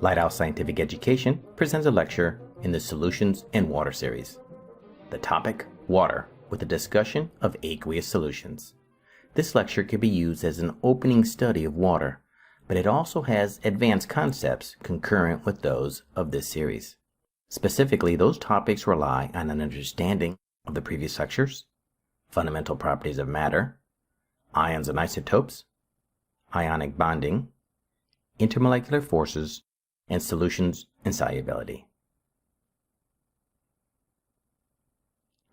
Lighthouse Scientific Education presents a lecture in the Solutions in Water series. The topic, water, with a discussion of aqueous solutions. This lecture can be used as an opening study of water, but it also has advanced concepts concurrent with those of this series. Specifically, those topics rely on an understanding of the previous lectures, fundamental properties of matter, ions and isotopes, ionic bonding, intermolecular forces, and solutions and solubility.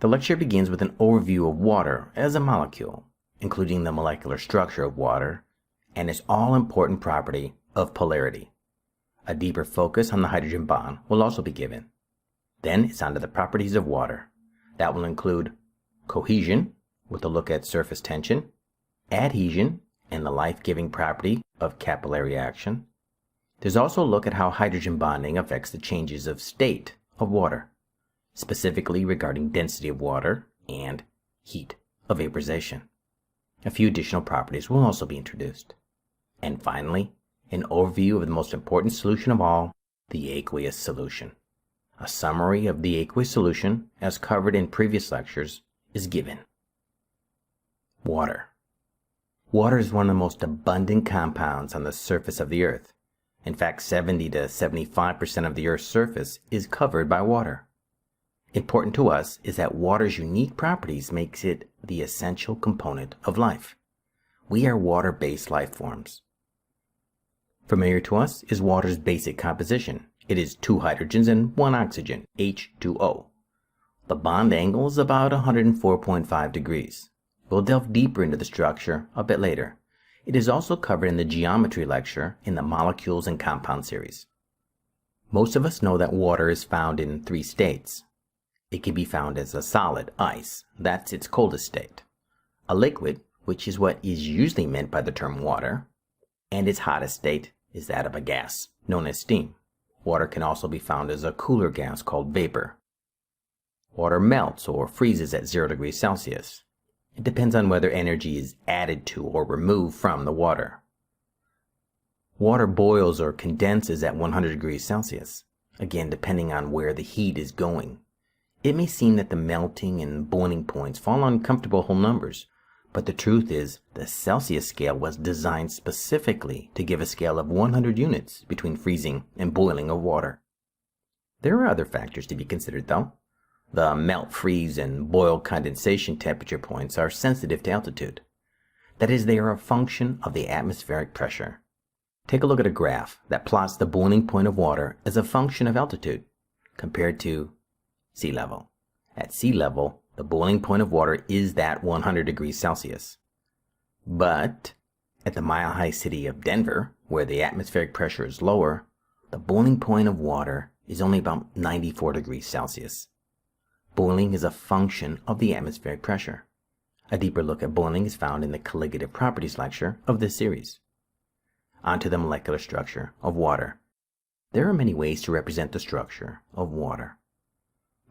The lecture begins with an overview of water as a molecule, including the molecular structure of water and its all-important property of polarity. A deeper focus on the hydrogen bond will also be given. Then it's on to the properties of water. That will include cohesion, with a look at surface tension, adhesion, and the life-giving property of capillary action. There's also a look at how hydrogen bonding affects the changes of state of water, specifically regarding density of water and heat of vaporization. A few additional properties will also be introduced. And finally, an overview of the most important solution of all, the aqueous solution. A summary of the aqueous solution, as covered in previous lectures, is given. Water. Water is one of the most abundant compounds on the surface of the Earth. In fact, 70 to 75% of the Earth's surface is covered by water. Important to us is that water's unique properties makes it the essential component of life. We are water-based life forms. Familiar to us is water's basic composition. It is 2 hydrogens and 1 oxygen, H2O. The bond angle is about 104.5 degrees. We'll delve deeper into the structure a bit later. It is also covered in the geometry lecture in the Molecules and Compounds series. Most of us know that water is found in 3 states. It can be found as a solid, ice, that's its coldest state, a liquid, which is what is usually meant by the term water, and its hottest state is that of a gas, known as steam. Water can also be found as a cooler gas called vapor. Water melts or freezes at 0 degrees Celsius. It depends on whether energy is added to or removed from the water. Water boils or condenses at 100 degrees Celsius, again depending on where the heat is going. It may seem that the melting and boiling points fall on comfortable whole numbers, but the truth is the Celsius scale was designed specifically to give a scale of 100 units between freezing and boiling of water. There are other factors to be considered though. The melt, freeze, and boil condensation temperature points are sensitive to altitude. That is, they are a function of the atmospheric pressure. Take a look at a graph that plots the boiling point of water as a function of altitude compared to sea level. At sea level, the boiling point of water is that 100 degrees Celsius. But at the mile-high city of Denver, where the atmospheric pressure is lower, the boiling point of water is only about 94 degrees Celsius. Boiling is a function of the atmospheric pressure. A deeper look at boiling is found in the colligative properties lecture of this series. On to the molecular structure of water. There are many ways to represent the structure of water.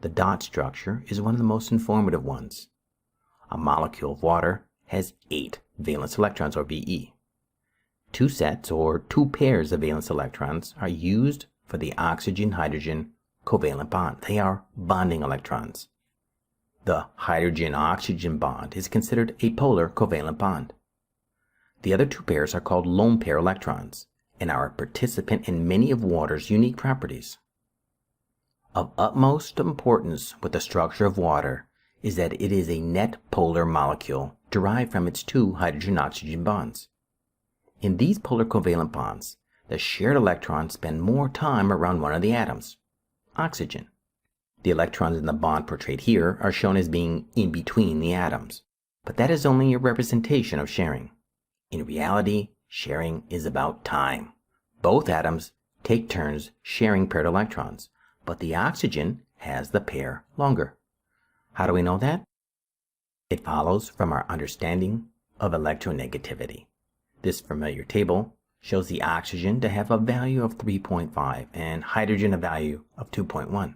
The dot structure is one of the most informative ones. A molecule of water has 8 valence electrons, or VE. 2 sets, or 2 pairs of valence electrons, are used for the oxygen-hydrogen covalent bond. They are bonding electrons. The hydrogen-oxygen bond is considered a polar covalent bond. The other 2 pairs are called lone pair electrons and are a participant in many of water's unique properties. Of utmost importance with the structure of water is that it is a net polar molecule derived from its 2 hydrogen-oxygen bonds. In these polar covalent bonds, the shared electrons spend more time around one of the atoms, oxygen. The electrons in the bond portrayed here are shown as being in between the atoms, but that is only a representation of sharing. In reality, sharing is about time. Both atoms take turns sharing paired electrons, but the oxygen has the pair longer. How do we know that? It follows from our understanding of electronegativity. This familiar table shows the oxygen to have a value of 3.5 and hydrogen a value of 2.1.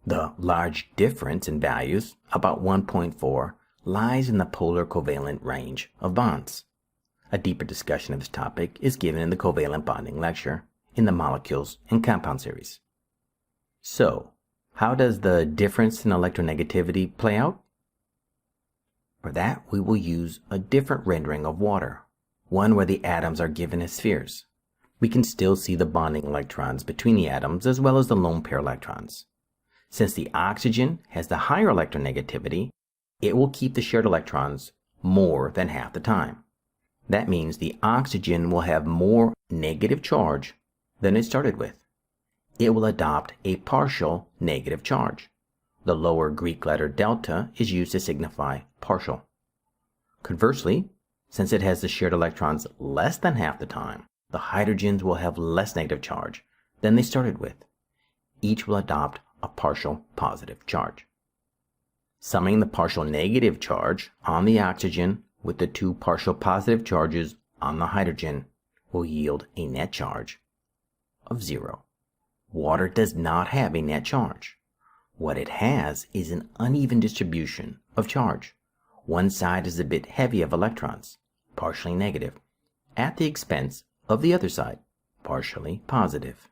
The large difference in values, about 1.4, lies in the polar covalent range of bonds. A deeper discussion of this topic is given in the covalent bonding lecture, in the molecules and compound series. So, how does the difference in electronegativity play out? For that, we will use a different rendering of water, one where the atoms are given as spheres. We can still see the bonding electrons between the atoms as well as the lone pair electrons. Since the oxygen has the higher electronegativity, it will keep the shared electrons more than half the time. That means the oxygen will have more negative charge than it started with. It will adopt a partial negative charge. The lower Greek letter delta is used to signify partial. Conversely, since it has the shared electrons less than half the time, the hydrogens will have less negative charge than they started with. Each will adopt a partial positive charge. Summing the partial negative charge on the oxygen with the two partial positive charges on the hydrogen will yield a net charge of 0. Water does not have a net charge. What it has is an uneven distribution of charge. One side is a bit heavy of electrons, partially negative, at the expense of the other side, partially positive.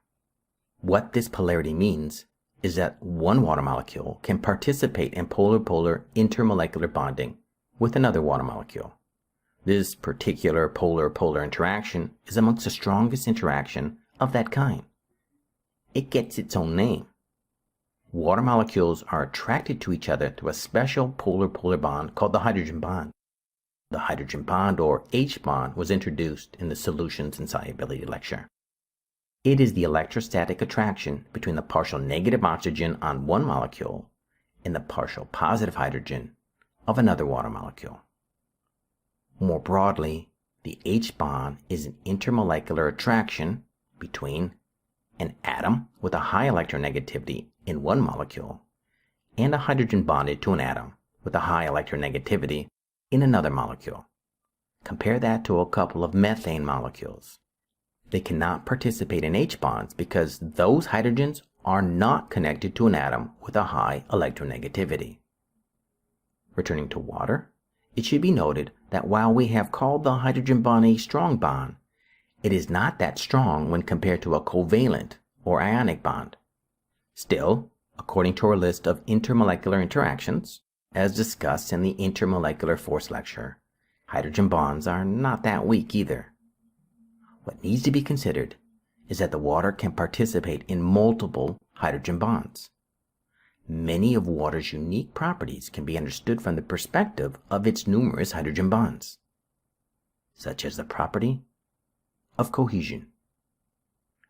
What this polarity means is that one water molecule can participate in polar-polar intermolecular bonding with another water molecule. This particular polar-polar interaction is amongst the strongest interaction of that kind. It gets its own name. Water molecules are attracted to each other through a special polar-polar bond called the hydrogen bond. The hydrogen bond, or H bond, was introduced in the Solutions and Solubility lecture. It is the electrostatic attraction between the partial negative oxygen on one molecule and the partial positive hydrogen of another water molecule. More broadly, the H bond is an intermolecular attraction between an atom with a high electronegativity in one molecule and a hydrogen bonded to an atom with a high electronegativity in another molecule. Compare that to a couple of methane molecules. They cannot participate in H bonds because those hydrogens are not connected to an atom with a high electronegativity. Returning to water, it should be noted that while we have called the hydrogen bond a strong bond, it is not that strong when compared to a covalent or ionic bond. Still, according to our list of intermolecular interactions, as discussed in the intermolecular force lecture, hydrogen bonds are not that weak either. What needs to be considered is that the water can participate in multiple hydrogen bonds. Many of water's unique properties can be understood from the perspective of its numerous hydrogen bonds, such as the property of cohesion.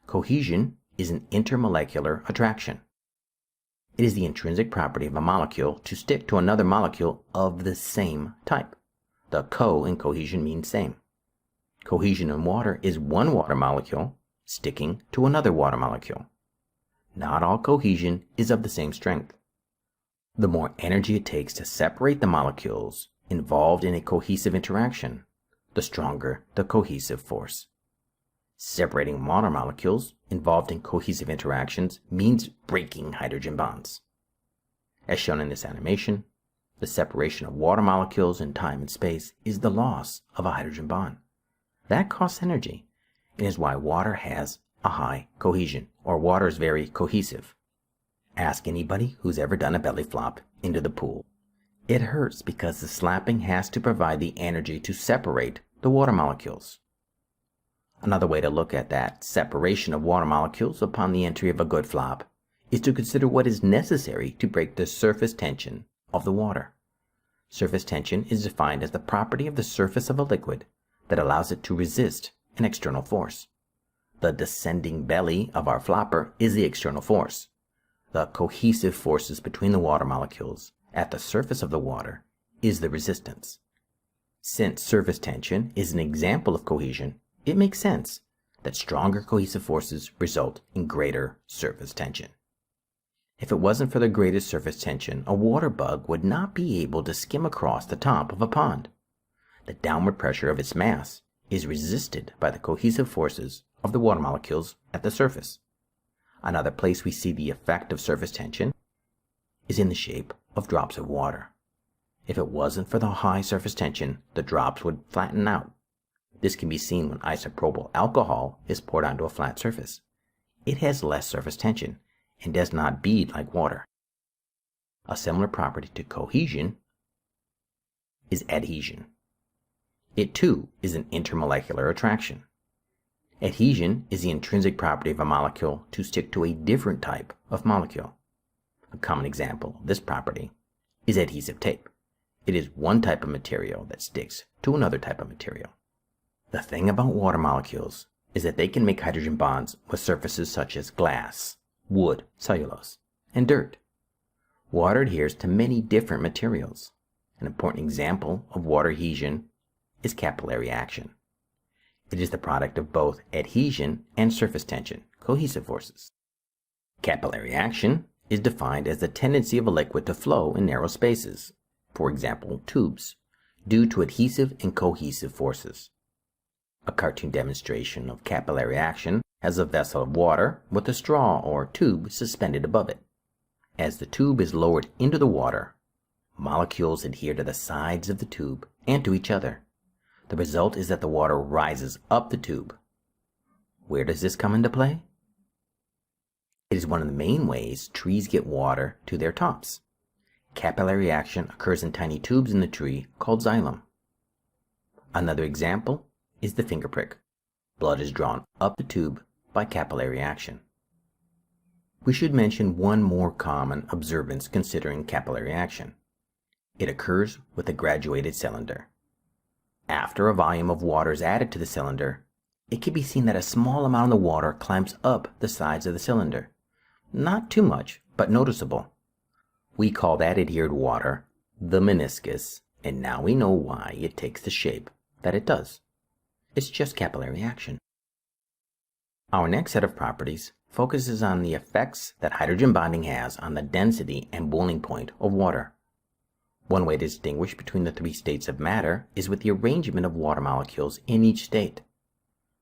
Cohesion is an intermolecular attraction. It is the intrinsic property of a molecule to stick to another molecule of the same type. The co in cohesion means same. Cohesion in water is one water molecule sticking to another water molecule. Not all cohesion is of the same strength. The more energy it takes to separate the molecules involved in a cohesive interaction, the stronger the cohesive force. Separating water molecules involved in cohesive interactions means breaking hydrogen bonds. As shown in this animation, the separation of water molecules in time and space is the loss of a hydrogen bond. That costs energy and is why water has a high cohesion, or water is very cohesive. Ask anybody who's ever done a belly flop into the pool. It hurts because the slapping has to provide the energy to separate the water molecules. Another way to look at that separation of water molecules upon the entry of a good flop is to consider what is necessary to break the surface tension of the water. Surface tension is defined as the property of the surface of a liquid that allows it to resist an external force. The descending belly of our flopper is the external force. The cohesive forces between the water molecules at the surface of the water is the resistance. Since surface tension is an example of cohesion, it makes sense that stronger cohesive forces result in greater surface tension. If it wasn't for the greatest surface tension, a water bug would not be able to skim across the top of a pond. The downward pressure of its mass is resisted by the cohesive forces of the water molecules at the surface. Another place we see the effect of surface tension is in the shape of drops of water. If it wasn't for the high surface tension, the drops would flatten out. This can be seen when isopropyl alcohol is poured onto a flat surface. It has less surface tension and does not bead like water. A similar property to cohesion is adhesion. It too is an intermolecular attraction. Adhesion is the intrinsic property of a molecule to stick to a different type of molecule. A common example of this property is adhesive tape. It is one type of material that sticks to another type of material. The thing about water molecules is that they can make hydrogen bonds with surfaces such as glass, wood, cellulose, and dirt. Water adheres to many different materials. An important example of water adhesion is capillary action. It is the product of both adhesion and surface tension, cohesive forces. Capillary action is defined as the tendency of a liquid to flow in narrow spaces, for example, tubes, due to adhesive and cohesive forces. A cartoon demonstration of capillary action has a vessel of water with a straw or tube suspended above it. As the tube is lowered into the water, molecules adhere to the sides of the tube and to each other. The result is that the water rises up the tube. Where does this come into play? It is one of the main ways trees get water to their tops. Capillary action occurs in tiny tubes in the tree called xylem. Another example is the finger prick. Blood is drawn up the tube by capillary action. We should mention one more common observance considering capillary action. It occurs with a graduated cylinder. After a volume of water is added to the cylinder, it can be seen that a small amount of the water climbs up the sides of the cylinder. Not too much, but noticeable. We call that adhered water the meniscus, and now we know why it takes the shape that it does. It's just capillary action. Our next set of properties focuses on the effects that hydrogen bonding has on the density and boiling point of water. One way to distinguish between the three states of matter is with the arrangement of water molecules in each state.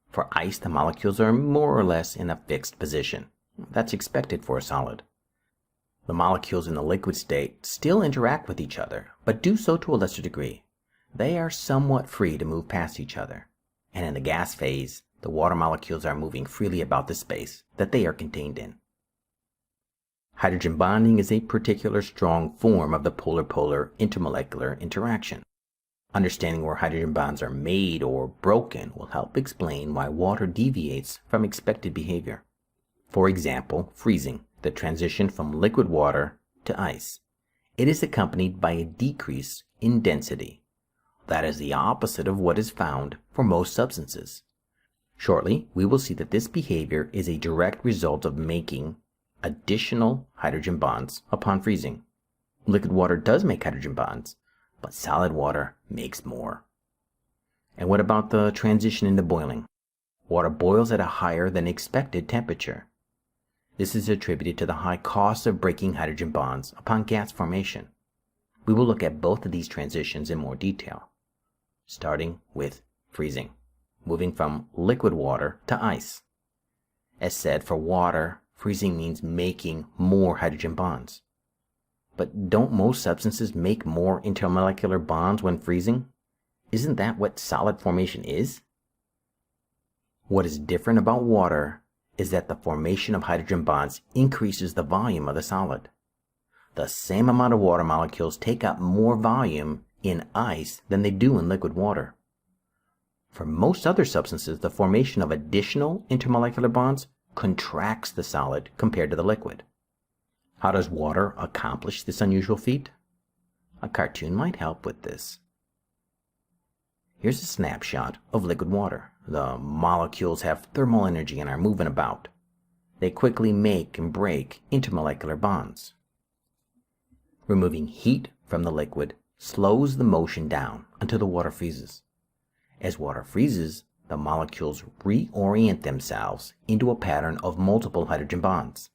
For ice, the molecules are more or less in a fixed position. That's expected for a solid. The molecules in the liquid state still interact with each other, but do so to a lesser degree. They are somewhat free to move past each other. And in the gas phase, the water molecules are moving freely about the space that they are contained in. Hydrogen bonding is a particular strong form of the polar-polar intermolecular interaction. Understanding where hydrogen bonds are made or broken will help explain why water deviates from expected behavior. For example, freezing, the transition from liquid water to ice. It is accompanied by a decrease in density. That is the opposite of what is found for most substances. Shortly, we will see that this behavior is a direct result of making additional hydrogen bonds upon freezing. Liquid water does make hydrogen bonds, but solid water makes more. And what about the transition into boiling? Water boils at a higher than expected temperature. This is attributed to the high cost of breaking hydrogen bonds upon gas formation. We will look at both of these transitions in more detail, starting with freezing, moving from liquid water to ice. As said, for water, freezing means making more hydrogen bonds. But don't most substances make more intermolecular bonds when freezing? Isn't that what solid formation is? What is different about water is that the formation of hydrogen bonds increases the volume of the solid. The same amount of water molecules take up more volume in ice than they do in liquid water. For most other substances, the formation of additional intermolecular bonds contracts the solid compared to the liquid. How does water accomplish this unusual feat? A cartoon might help with this. Here's a snapshot of liquid water. The molecules have thermal energy and are moving about. They quickly make and break intermolecular bonds. Removing heat from the liquid slows the motion down until the water freezes. As water freezes, the molecules reorient themselves into a pattern of multiple hydrogen bonds.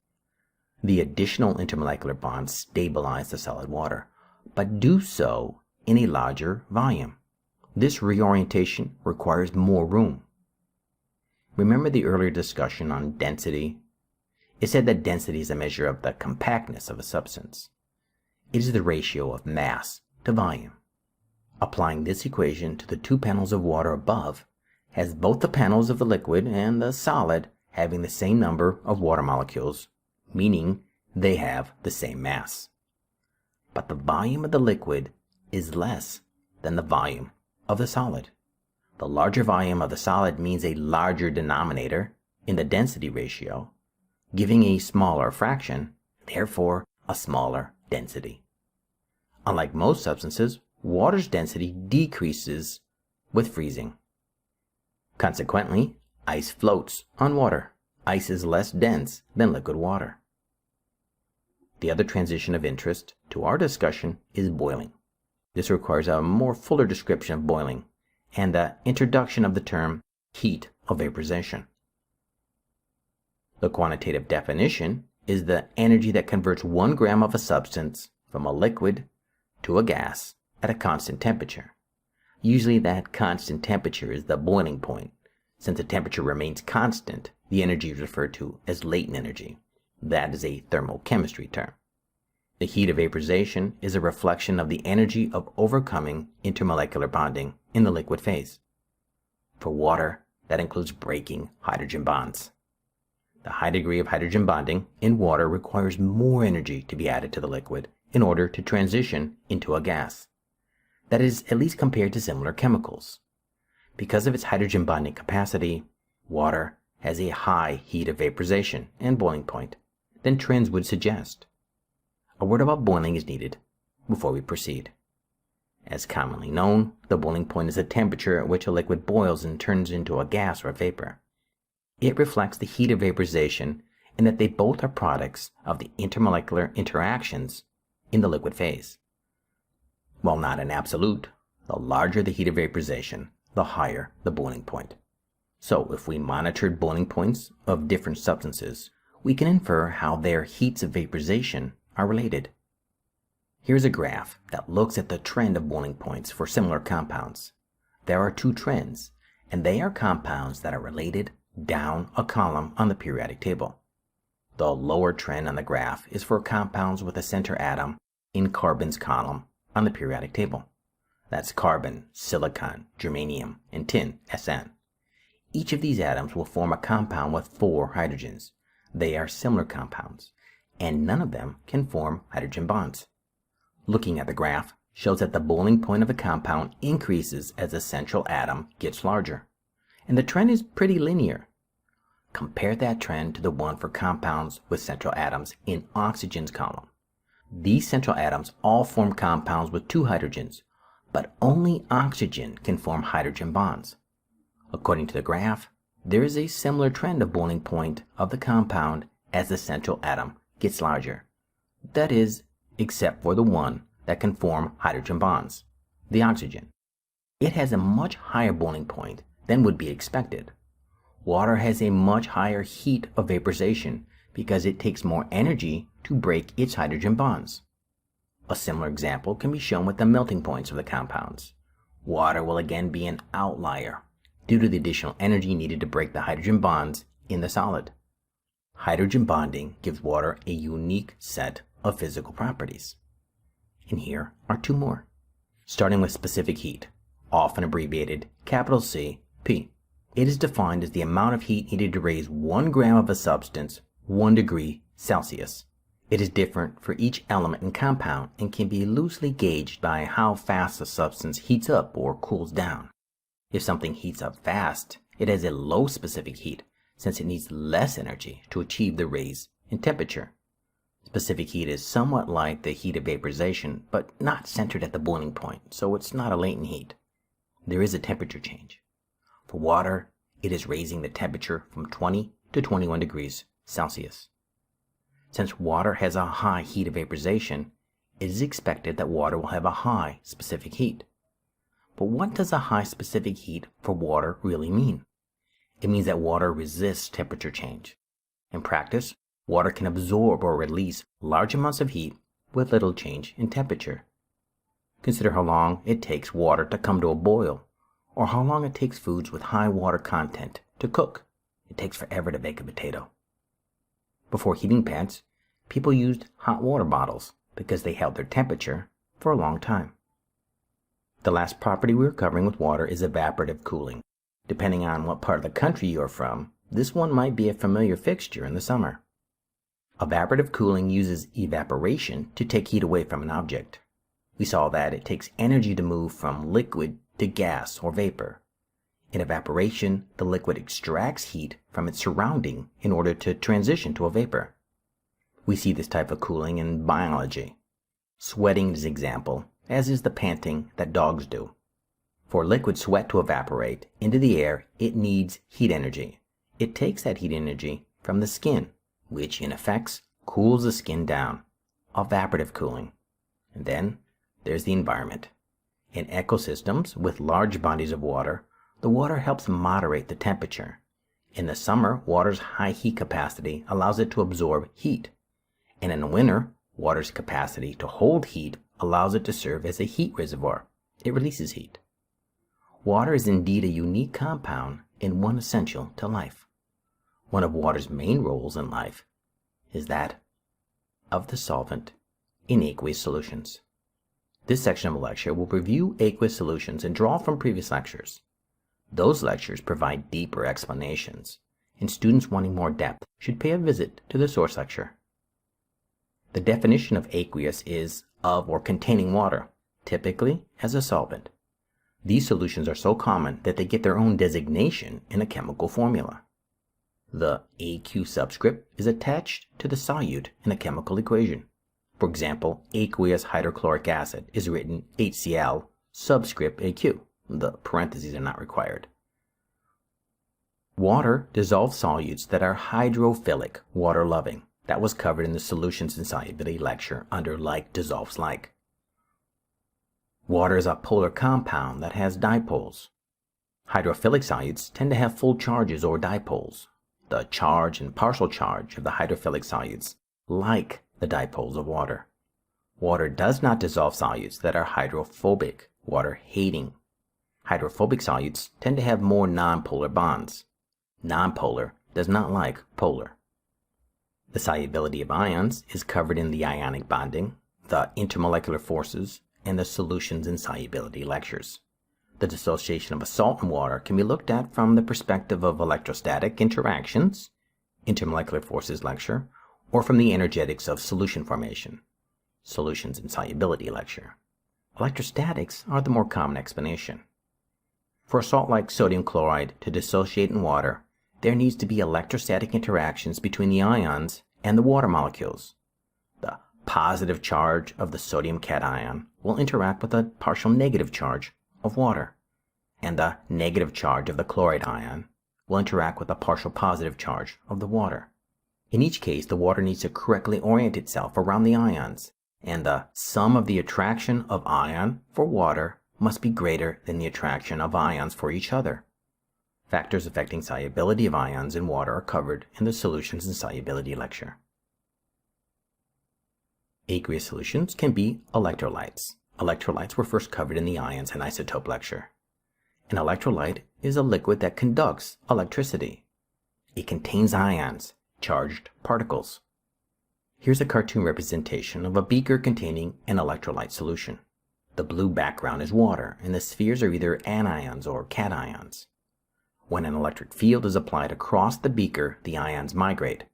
The additional intermolecular bonds stabilize the solid water, but do so in a larger volume. This reorientation requires more room. Remember the earlier discussion on density? It said that density is a measure of the compactness of a substance. It is the ratio of mass to volume. Applying this equation to the two panels of water above, has both the panels of the liquid and the solid having the same number of water molecules, meaning they have the same mass. But the volume of the liquid is less than the volume of the solid. The larger volume of the solid means a larger denominator in the density ratio, giving a smaller fraction, therefore a smaller density. Unlike most substances, water's density decreases with freezing. Consequently, ice floats on water. Ice is less dense than liquid water. The other transition of interest to our discussion is boiling. This requires a more fuller description of boiling and the introduction of the term heat of vaporization. The quantitative definition is the energy that converts 1 gram of a substance from a liquid to a gas at a constant temperature. Usually that constant temperature is the boiling point. Since the temperature remains constant, the energy is referred to as latent energy. That is a thermochemistry term. The heat of vaporization is a reflection of the energy of overcoming intermolecular bonding in the liquid phase. For water, that includes breaking hydrogen bonds. The high degree of hydrogen bonding in water requires more energy to be added to the liquid in order to transition into a gas. That is, at least compared to similar chemicals. Because of its hydrogen bonding capacity, water has a high heat of vaporization and boiling point than trends would suggest. A word about boiling is needed before we proceed. As commonly known, the boiling point is the temperature at which a liquid boils and turns into a gas or a vapor. It reflects the heat of vaporization in that they both are products of the intermolecular interactions in the liquid phase. While not an absolute, the larger the heat of vaporization, the higher the boiling point. So if we monitored boiling points of different substances, we can infer how their heats of vaporization are related. Here's a graph that looks at the trend of boiling points for similar compounds. There are 2 trends, and they are compounds that are related down a column on the periodic table. The lower trend on the graph is for compounds with a center atom in carbon's column on the periodic table. That's carbon, silicon, germanium, and tin, Sn. Each of these atoms will form a compound with 4 hydrogens. They are similar compounds, and none of them can form hydrogen bonds. Looking at the graph shows that the boiling point of a compound increases as the central atom gets larger, and the trend is pretty linear. Compare that trend to the one for compounds with central atoms in oxygen's column. These central atoms all form compounds with 2 hydrogens, but only oxygen can form hydrogen bonds. According to the graph, there is a similar trend of boiling point of the compound as the central atom gets larger. That is, except for the one that can form hydrogen bonds, the oxygen. It has a much higher boiling point than would be expected. Water has a much higher heat of vaporization because it takes more energy to break its hydrogen bonds. A similar example can be shown with the melting points of the compounds. Water will again be an outlier due to the additional energy needed to break the hydrogen bonds in the solid. Hydrogen bonding gives water a unique set of physical properties. And here are 2 more. Starting with specific heat, often abbreviated capital C, P. It is defined as the amount of heat needed to raise 1 gram of a substance 1 degree Celsius. It is different for each element and compound and can be loosely gauged by how fast a substance heats up or cools down. If something heats up fast, it has a low specific heat since it needs less energy to achieve the raise in temperature. Specific heat is somewhat like the heat of vaporization, but not centered at the boiling point, so it's not a latent heat. There is a temperature change. For water, it is raising the temperature from 20 to 21 degrees Celsius. Since water has a high heat of vaporization, it is expected that water will have a high specific heat. But what does a high specific heat for water really mean? It means that water resists temperature change. In practice, water can absorb or release large amounts of heat with little change in temperature. Consider how long it takes water to come to a boil, or how long it takes foods with high water content to cook. It takes forever to bake a potato. Before heating pads, people used hot water bottles because they held their temperature for a long time. The last property we are covering with water is evaporative cooling. Depending on what part of the country you're from, this one might be a familiar fixture in the summer. Evaporative cooling uses evaporation to take heat away from an object. We saw that it takes energy to move from liquid to gas or vapor. In evaporation, the liquid extracts heat from its surrounding in order to transition to a vapor. We see this type of cooling in biology. Sweating is an example, as is the panting that dogs do. For liquid sweat to evaporate into the air, it needs heat energy. It takes that heat energy from the skin, which in effect cools the skin down. Evaporative cooling. And then there's the environment. In ecosystems with large bodies of water, the water helps moderate the temperature. In the summer, water's high heat capacity allows it to absorb heat. And in the winter, water's capacity to hold heat allows it to serve as a heat reservoir. It releases heat. Water is indeed a unique compound and one essential to life. One of water's main roles in life is that of the solvent in aqueous solutions. This section of the lecture will review aqueous solutions and draw from previous lectures. Those lectures provide deeper explanations, and students wanting more depth should pay a visit to the source lecture. The definition of aqueous is of or containing water, typically as a solvent. These solutions are so common that they get their own designation in a chemical formula. The AQ subscript is attached to the solute in a chemical equation. For example, aqueous hydrochloric acid is written HCl subscript AQ. The parentheses are not required. Water dissolves solutes that are hydrophilic, water-loving. That was covered in the solutions and solubility lecture under like dissolves like. Water is a polar compound that has dipoles. Hydrophilic solutes tend to have full charges or dipoles. The charge and partial charge of the hydrophilic solutes like the dipoles of water. Water does not dissolve solutes that are hydrophobic, water-hating. Hydrophobic solutes tend to have more nonpolar bonds. Nonpolar does not like polar. The solubility of ions is covered in the ionic bonding, the intermolecular forces, and the solutions and solubility lectures. The dissociation of a salt and water can be looked at from the perspective of electrostatic interactions, intermolecular forces lecture, or from the energetics of solution formation, solutions and solubility lecture. Electrostatics are the more common explanation. For a salt like sodium chloride to dissociate in water, there needs to be electrostatic interactions between the ions and the water molecules. The positive charge of the sodium cation will interact with the partial negative charge of water, and the negative charge of the chloride ion will interact with the partial positive charge of the water. In each case, the water needs to correctly orient itself around the ions, and the sum of the attraction of ion for water must be greater than the attraction of ions for each other. Factors affecting solubility of ions in water are covered in the solutions and solubility lecture. Aqueous solutions can be electrolytes. Electrolytes were first covered in the ions and isotope lecture. An electrolyte is a liquid that conducts electricity. It contains ions, charged particles. Here's a cartoon representation of a beaker containing an electrolyte solution. The blue background is water, and the spheres are either anions or cations. When an electric field is applied across the beaker, the ions migrate,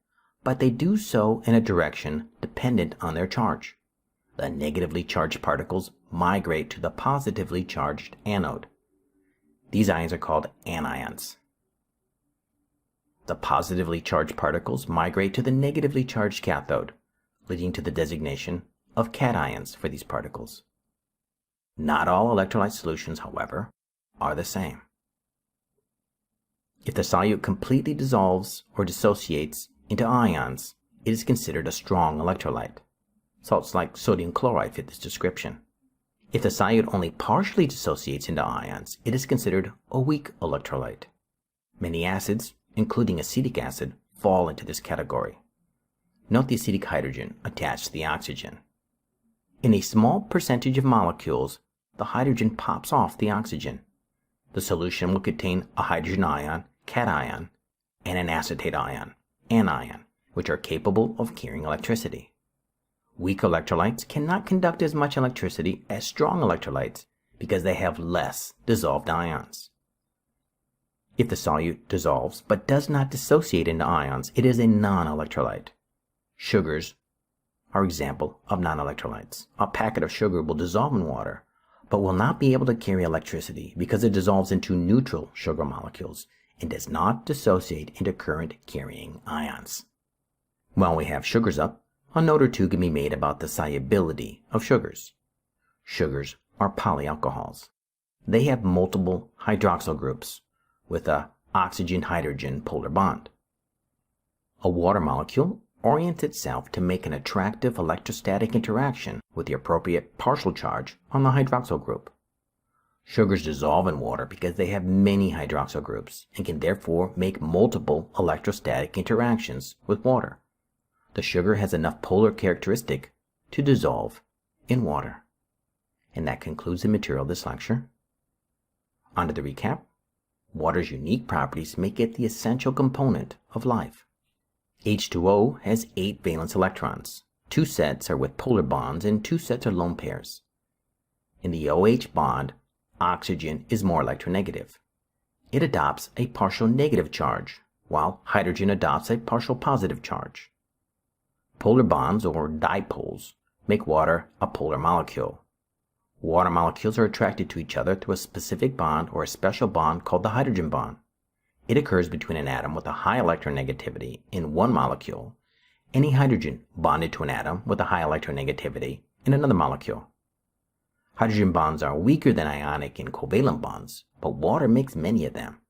but they do so in a direction dependent on their charge. The negatively charged particles migrate to the positively charged anode. These ions are called anions. The positively charged particles migrate to the negatively charged cathode, leading to the designation of cations for these particles. Not all electrolyte solutions, however, are the same. If the solute completely dissolves or dissociates into ions, it is considered a strong electrolyte. Salts like sodium chloride fit this description. If the solute only partially dissociates into ions, it is considered a weak electrolyte. Many acids, including acetic acid, fall into this category. Note the acetic hydrogen attached to the oxygen. In a small percentage of molecules, the hydrogen pops off the oxygen. The solution will contain a hydrogen ion, cation, and an acetate ion, anion, which are capable of carrying electricity. Weak electrolytes cannot conduct as much electricity as strong electrolytes because they have less dissolved ions. If the solute dissolves but does not dissociate into ions, it is a non-electrolyte. Sugars are example of non-electrolytes. A packet of sugar will dissolve in water, but will not be able to carry electricity because it dissolves into neutral sugar molecules and does not dissociate into current-carrying ions. While we have sugars up, a note or two can be made about the solubility of sugars. Sugars are polyalcohols. They have multiple hydroxyl groups with a oxygen-hydrogen polar bond. A water molecule orients itself to make an attractive electrostatic interaction with the appropriate partial charge on the hydroxyl group. Sugars dissolve in water because they have many hydroxyl groups and can therefore make multiple electrostatic interactions with water. The sugar has enough polar characteristic to dissolve in water. And that concludes the material of this lecture. On to the recap. Water's unique properties make it the essential component of life. H2O has 8 valence electrons. 2 sets are with polar bonds and 2 sets are lone pairs. In the OH bond, oxygen is more electronegative. It adopts a partial negative charge, while hydrogen adopts a partial positive charge. Polar bonds, or dipoles, make water a polar molecule. Water molecules are attracted to each other through a specific bond or a special bond called the hydrogen bond. It occurs between an atom with a high electronegativity in one molecule and a hydrogen bonded to an atom with a high electronegativity in another molecule. Hydrogen bonds are weaker than ionic and covalent bonds, but water makes many of them.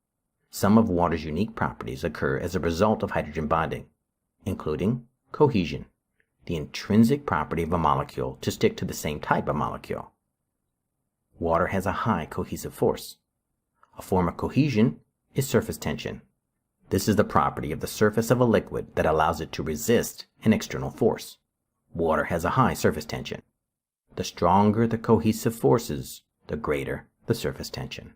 Some of water's unique properties occur as a result of hydrogen bonding, including cohesion, the intrinsic property of a molecule to stick to the same type of molecule. Water has a high cohesive force. A form of cohesion is surface tension. This is the property of the surface of a liquid that allows it to resist an external force. Water has a high surface tension. The stronger the cohesive forces, the greater the surface tension.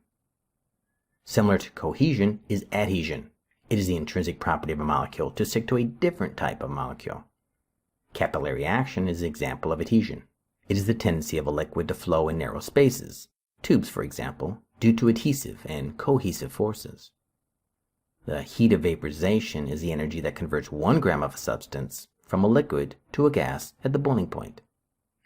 Similar to cohesion is adhesion. It is the intrinsic property of a molecule to stick to a different type of molecule. Capillary action is an example of adhesion. It is the tendency of a liquid to flow in narrow spaces, tubes for example, due to adhesive and cohesive forces. The heat of vaporization is the energy that converts 1 gram of a substance from a liquid to a gas at the boiling point.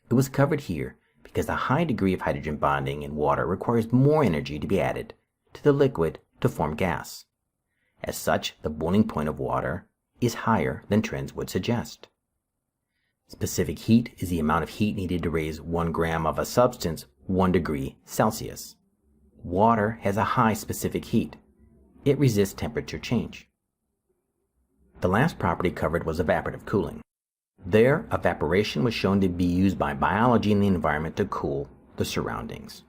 It was covered here because the high degree of hydrogen bonding in water requires more energy to be added to the liquid to form gas. As such, the boiling point of water is higher than trends would suggest. Specific heat is the amount of heat needed to raise 1 gram of a substance 1 degree Celsius. Water has a high specific heat. It resists temperature change. The last property covered was evaporative cooling. There, evaporation was shown to be used by biology in the environment to cool the surroundings.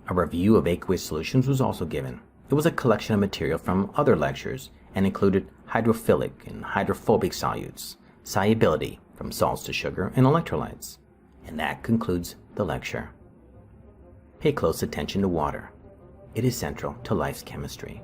A review of aqueous solutions was also given. It was a collection of material from other lectures and included hydrophilic and hydrophobic solutes, solubility from salts to sugar, and electrolytes. And that concludes the lecture. Pay close attention to water. It is central to life's chemistry.